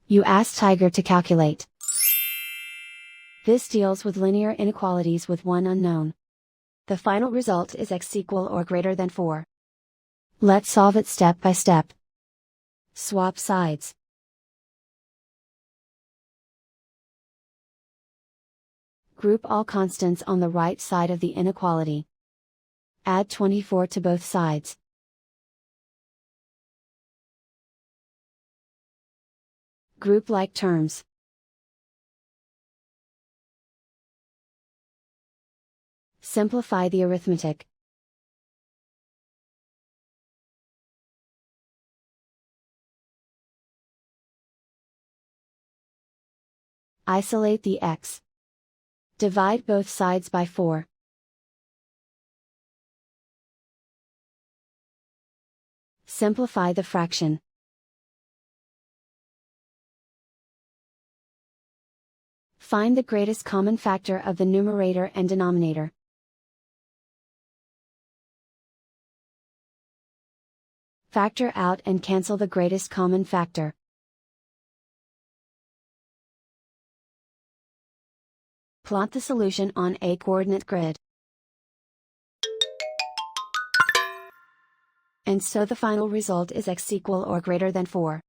You ask Tiger to calculate. This deals with linear inequalities with one unknown. The final result is x equal or greater than 4. Let's solve it step by step. Swap sides. Group all constants on the right side of the inequality. Add 24 to both sides. Group like terms. Simplify the arithmetic. Isolate the x. Divide both sides by 4. Simplify the fraction. Find the greatest common factor of the numerator and denominator. Factor out and cancel the greatest common factor. Plot the solution on a coordinate grid. And so the final result is x equal or greater than 4.